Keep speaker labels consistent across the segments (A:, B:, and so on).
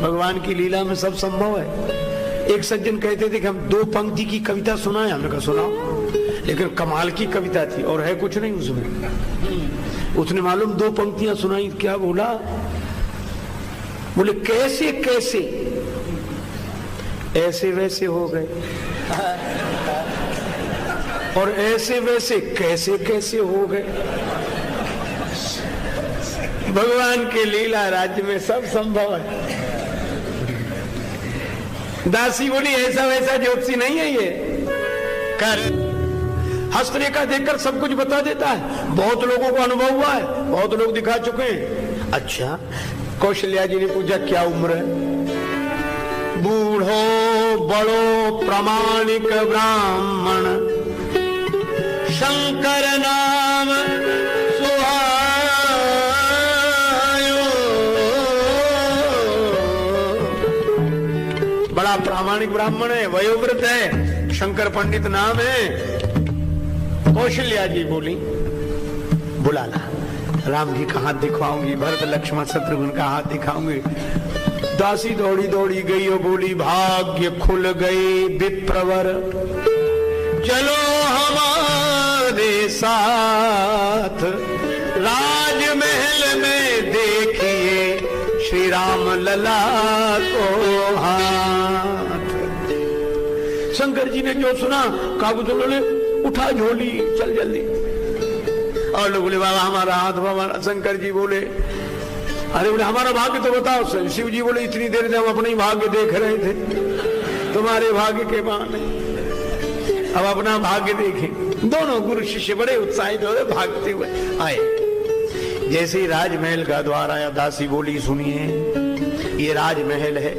A: भगवान की लीला में सब संभव है। एक सज्जन कहते थे कि हम 2 पंक्ति की कविता सुनाए, हमने कहा सुनाओ, लेकिन कमाल की कविता थी और है कुछ नहीं उसमें। उसने मालूम 2 पंक्तियां सुनाई, क्या बोला, बोले कैसे कैसे ऐसे वैसे हो गए और ऐसे वैसे कैसे कैसे हो गए। भगवान के लीला राज्य में सब संभव है। दासी बोली ऐसा वैसा ज्योतिषी नहीं है ये, कर हस्तरेखा देखकर सब कुछ बता देता है। बहुत लोगों को अनुभव हुआ है, बहुत लोग दिखा चुके हैं। अच्छा, कौशल्या जी ने पूछा क्या उम्र है? बूढ़ो बड़ो प्रामाणिक ब्राह्मण शंकर नाम सुहायो। बड़ा प्रामाणिक ब्राह्मण है, वयोवृद्ध है, शंकर पंडित नाम है। कौशल्या जी बोली बुला ला, राम जी का हाथ दिखवाऊंगी, भरत लक्ष्मण शत्रुघ्न का हाथ दिखाऊंगी। दासी दौड़ी दौड़ी गई और बोली भाग्य खुल गए विप्रवर, चलो हमारे साथ राजमहल में देखिए श्री राम लला को हाथ। शंकर जी ने जो सुना काबू बोले उठा झोली चल जल्दी। और लोग बोले बाबा हमारा हाथ, हमारा। शंकर जी बोले अरे बोले हमारा भाग्य तो बताओ। शिव जी बोले इतनी देर से हम अपने भाग्य देख रहे थे, तुम्हारे भाग्य के बहाने अब अपना भाग्य देखें। दोनों गुरु शिष्य बड़े उत्साहित हो गए, भागते हुए आए। जैसे ही राजमहल का द्वार आया, दासी बोली सुनिए ये राजमहल है,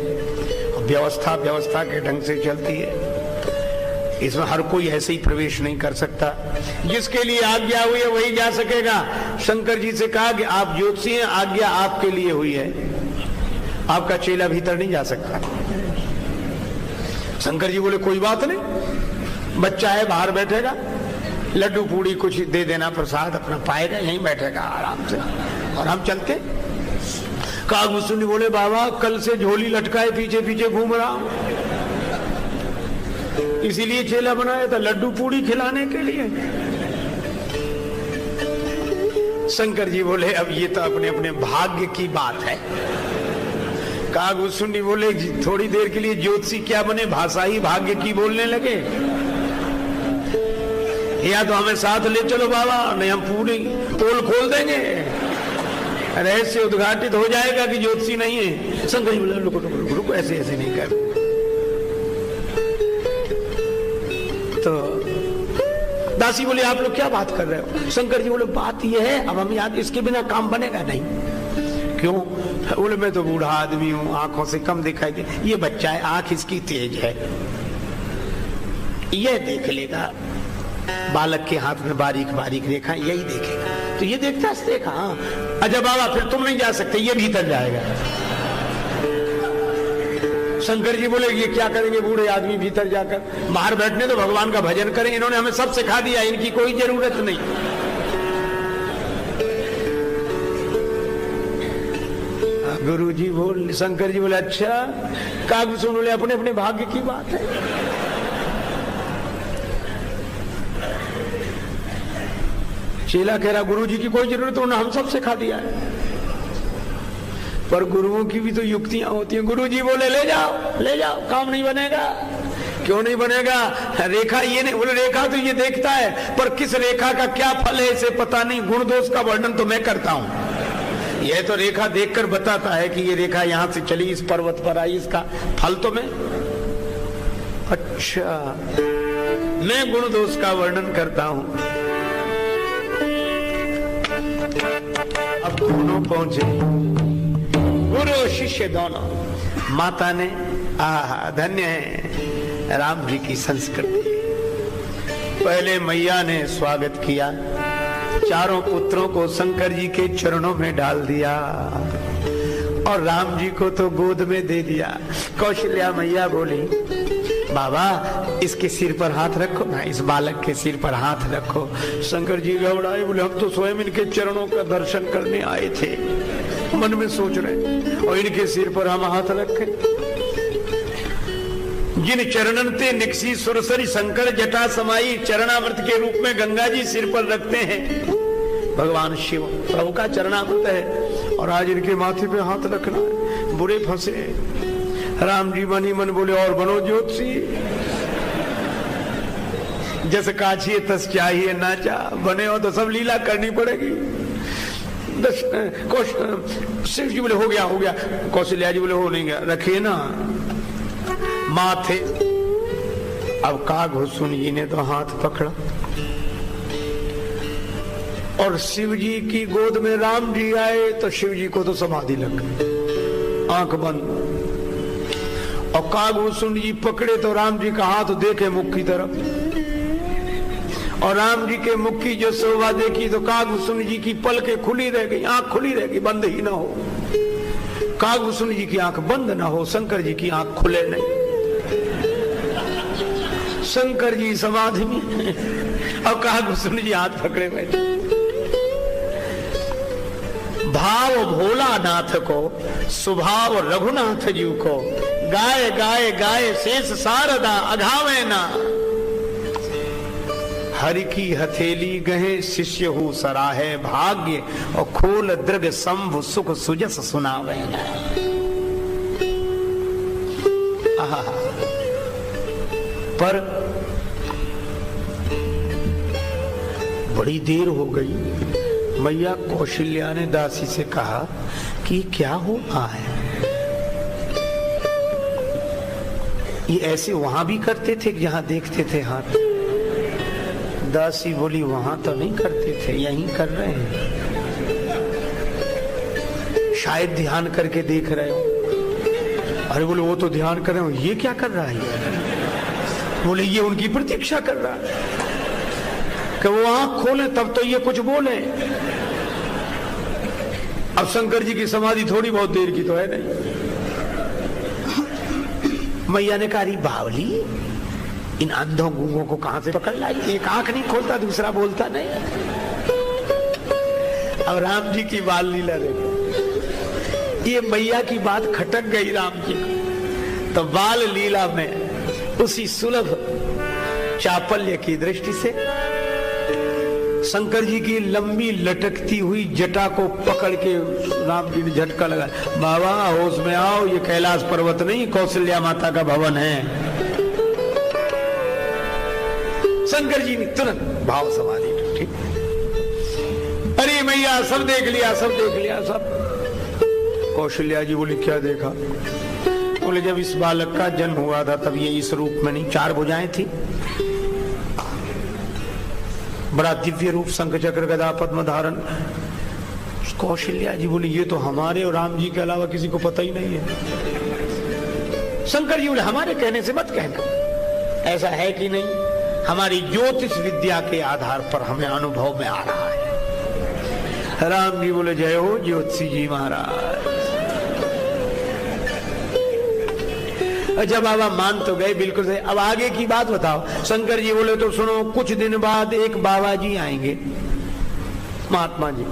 A: व्यवस्था व्यवस्था के ढंग से चलती है, इसमें हर कोई ऐसे ही प्रवेश नहीं कर सकता। जिसके लिए आज्ञा हुई है वही जा सकेगा। शंकर जी से कहा कि आप ज्योतिषी हैं, आज्ञा आपके लिए हुई है, आपका चेला भीतर नहीं जा सकता। शंकर जी बोले कोई बात नहीं, बच्चा है बाहर बैठेगा, लड्डू पूड़ी कुछ दे देना प्रसाद, अपना पाएगा, यहीं बैठेगा आराम से और हम चलते। कागभूषण बोले बाबा कल से झोली लटकाए पीछे पीछे घूम रहा हूं, इसीलिए चेला बनाया था, लड्डू पूड़ी खिलाने के लिए। शंकर जी बोले अब ये तो अपने अपने भाग्य की बात है। कागभूषण बोले थोड़ी देर के लिए ज्योतिषी क्या बने, भाषा ही भाग्य की बोलने लगे। या तो हमें साथ ले चलो बाबा, नहीं हम पूरी पोल खोल देंगे, रहस्य उद्घाटित हो जाएगा कि ज्योतिषी नहीं है। शंकर जी बोले रुको रुको रुको, ऐसे ऐसे नहीं कर। तो दासी बोली आप लोग क्या बात कर रहे हो? शंकर जी बोले बात ये है, अब हम याद इसके बिना काम बनेगा नहीं। क्यों? बोले मैं तो बूढ़ा आदमी हूं, आंखों से कम दिखाई दे, ये बच्चा है, आंख इसकी तेज है, ये देख लेगा। बालक के हाथ में बारीक बारीक रेखा, यही देखेगा, तो ये देखता देखा। अच्छा बाबा फिर तुम नहीं जा सकते, ये भीतर जाएगा। शंकर जी बोले ये क्या करेंगे बूढ़े आदमी भीतर जाकर, बाहर बैठने तो भगवान का भजन करें, इन्होंने हमें सब सिखा दिया, इनकी कोई जरूरत नहीं। गुरु जी बोल, शंकर जी बोले अच्छा। कागभूषण बोले अपने अपने भाग्य की बात है। चेला कह रहा गुरु जी की कोई जरूरत, उन्होंने हम सब सिखा दिया है। पर गुरुओं की भी तो युक्तियां होती हैं। गुरु जी बोले ले जाओ, काम नहीं बनेगा। क्यों नहीं बनेगा? रेखा ये नहीं, बोले रेखा तो ये देखता है, पर किस रेखा का क्या फल है इसे पता नहीं। गुण दोष का वर्णन तो मैं करता हूं, यह तो रेखा देखकर बताता है कि ये रेखा यहां से चली, इस पर्वत पर आई, इसका फल तो मैं। अच्छा, मैं गुण दोष का वर्णन करता हूं। अब दोनों पहुंचे, गुरु शिष्य दोनों। माता ने धन्य है राम जी की संस्कृति। पहले मैया ने स्वागत किया, चारों पुत्रों को शंकर जी के चरणों में डाल दिया और राम जी को तो गोद में दे दिया। कौशल्या मैया बोली बाबा इसके सिर पर हाथ रखो ना, इस बालक के सिर पर हाथ रखो। शंकर जी घबराए, बोले हम तो स्वयं इनके चरणों का दर्शन करने आए थे, मन में सोच रहे और इनके सिर पर हम हाथ रखें। जिन चरणन ते निकसी सुरसरी शंकर जटा समाई, चरणामृत के रूप में गंगा जी सिर पर रखते हैं भगवान शिव, प्रभु का चरणामृत है और आज इनके माथे पे हाथ रखना है। बुरे फंसे। राम जी मन ही मन बोले और बनो ज्योतिषी, जस काछिए तस चाहिए नाचा, बने हो तो सब लीला करनी पड़ेगी। शिव जी बोले हो गया हो गया, कौशल्या जी बोले हो नहीं गया, रखिए ना माथे। अब कागभूषण जी ने तो हाथ पकड़ा और शिव जी की गोद में राम जी आए तो शिव जी को तो समाधि लग गई, आंख बंद। और कागभूषण जी पकड़े तो राम जी का हाथ देखे मुख की तरफ और राम जी के मुख की जो शोभा देखी तो कागभूषण जी की पलकें खुली रह गई, आंख खुली रह गई, बंद ही ना हो। कागभूषण जी की आंख बंद ना हो, शंकर जी की आंख खुले नहीं। शंकर जी समाधि में और कागभूषण जी हाथ पकड़े बैठे। भाव भोलानाथ को, स्वभाव रघुनाथ जी को, गाय गाय गाय शेष शारदा अघावे ना। हरि की हथेली गहे शिष्य हूँ सराहे भाग्य, और खोल दृग संभ सुख सुजस सुनावे। पर बड़ी देर हो गई। मैया कौशल्या ने दासी से कहा कि क्या हो रहा है? ये ऐसे वहां भी करते थे जहां देखते थे हाथ? दासी बोली वहां तो नहीं करते थे, यहीं कर रहे हैं, शायद ध्यान करके देख रहे हो। अरे बोले वो तो ध्यान कर रहे हो, ये क्या कर रहा है? बोले ये उनकी प्रतीक्षा कर रहा है कि वो आंख खोले तब तो ये कुछ बोले। अब शंकर जी की समाधि थोड़ी बहुत देर की तो है नहीं। मैया ने कहा बावली, इन अंधों गूंगों को कहां से पकड़ लाई? एक आंख नहीं खोलता, दूसरा बोलता नहीं। अब राम जी की बाल लीला देखो, ये मैया की बात खटक गई राम जी को, तो बाल लीला में उसी सुलभ चापल्य की दृष्टि से शंकर जी की लंबी लटकती हुई जटा को पकड़ के राम जी ने झटका लगा, बाबा होश में आओ, ये कैलाश पर्वत नहीं कौशल्या माता का भवन है। शंकर जी ने तुरंत भाव समाधि टूटी। अरे मैया सब देख लिया, सब देख लिया, सब। कौशल्या जी बोली क्या देखा? बोले जब इस बालक का जन्म हुआ था तब ये इस रूप में नहीं, 4 भुजाएं थी, बड़ा दिव्य रूप, शंख चक्र गदा पद्म धारण। कौशल्या जी बोली ये तो हमारे और राम जी के अलावा किसी को पता ही नहीं है। शंकर जी बोले हमारे कहने से मत कहना, ऐसा है कि नहीं, हमारी ज्योतिष विद्या के आधार पर हमें अनुभव में आ रहा है। राम जी बोले जय हो ज्योतिषी जी महाराज। अच्छा बाबा मान तो गए, बिल्कुल सही। अब आगे की बात बताओ। शंकर जी बोले तो सुनो, कुछ दिन बाद एक बाबा जी आएंगे, महात्मा जी।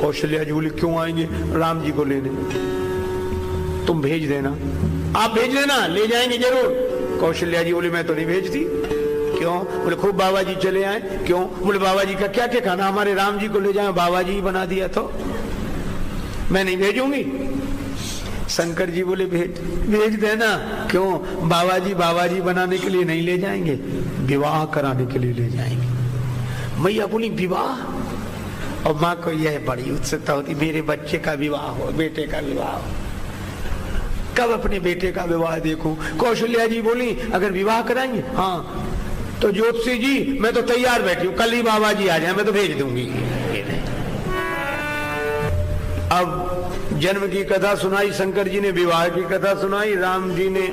A: कौशल्या जी बोली क्यों आएंगे? राम जी को लेने। तुम भेज देना। आप भेज देना, ले जाएंगे जरूर। कौशल्या जी बोली मैं तो नहीं भेजती। क्यों? बोले खूब बाबा जी चले आए। क्यों? बोले बाबा जी का क्या ठिकाना, हमारे राम जी को ले जाए, बाबा जी बना दिया तो मैं नहीं भेजूंगी। शंकर जी बोले भेज देना। क्यों? बाबा जी बनाने के लिए नहीं ले जाएंगे, विवाह कराने के लिए ले जाएंगे। मैया बोली विवाह? और माँ को यह बड़ी उत्सुकता होती, मेरे बच्चे का विवाह हो, बेटे का विवाह हो, कब अपने बेटे का विवाह देखूं। कौशल्या जी बोली अगर विवाह कराएंगे, हाँ तो ज्योतिषी जी मैं तो तैयार बैठी हूँ, कल ही बाबा जी आ जाए, मैं तो भेज दूंगी। अब जन्म की कथा सुनाई, शंकर जी ने विवाह की कथा सुनाई, राम जी ने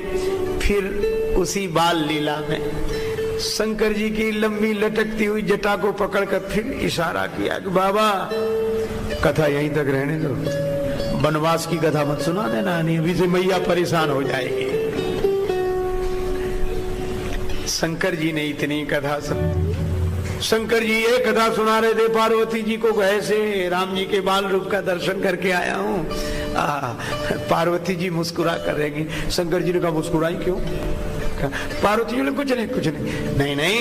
A: फिर उसी बाल लीला में शंकर जी की लंबी लटकती हुई जटा को पकड़कर फिर इशारा किया कि बाबा कथा यहीं तक रहने दो, वनवास की कथा मत सुना देना, नहीं अभी से मैया परेशान हो जाएगी। शंकर जी ने इतनी कथा शंकर जी ये कथा सुना रहे थे पार्वती जी को, ऐसे राम जी के बाल रूप का दर्शन करके आया हूँ। पार्वती जी मुस्कुरा कर रहेंगी। शंकर जी ने कहा मुस्कुराई क्यों? पार्वती जी ने कुछ नहीं। नहीं नहीं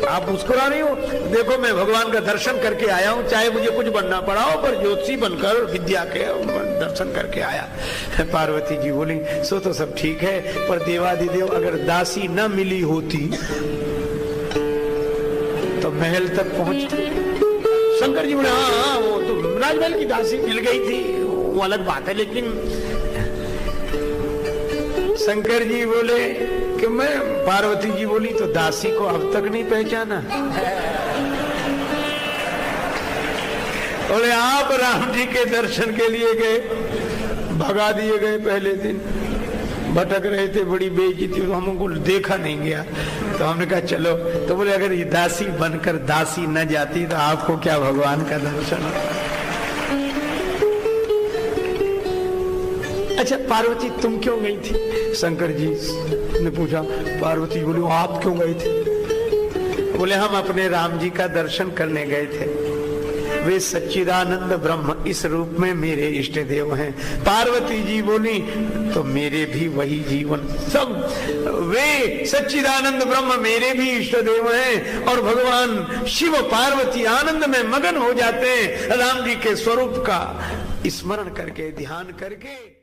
A: आप मुस्कुरा रही हो, देखो मैं भगवान का दर्शन करके आया हूँ, चाहे मुझे कुछ बनना पड़ा हो पर ज्योतिषी बनकर विद्या के दर्शन करके आया। पार्वती जी बोली सो तो सब ठीक है, पर देवाधिदेव अगर दासी न मिली होती तो महल तक पहुंच। शंकर जी बोले हाँ वो तो राजमहल की दासी मिल गई थी वो अलग बात है, लेकिन शंकर जी बोले कि मैं, पार्वती जी बोली तो दासी को अब तक नहीं पहचाना? बोले आप राम जी के दर्शन के लिए गए, भगा दिए गए, पहले दिन भटक रहे थे, बड़ी बेइज्जती, तो हमको देखा नहीं गया, तो हमने कहा चलो। तो बोले अगर ये दासी बनकर दासी न जाती तो आपको क्या भगवान का दर्शन? अच्छा पार्वती तुम क्यों गई थी? शंकर जी ने पूछा। पार्वती बोली आप क्यों गए थे? बोले हम अपने राम जी का दर्शन करने गए थे, वे सच्चिदानंद ब्रह्म इस रूप में मेरे इष्ट देव हैं। पार्वती जी बोली तो मेरे भी वही जीवन, सब वे सच्चिदानंद ब्रह्म मेरे भी इष्ट देव हैं, और भगवान शिव पार्वती आनंद में मगन हो जाते हैं राम जी के स्वरूप का स्मरण करके, ध्यान करके।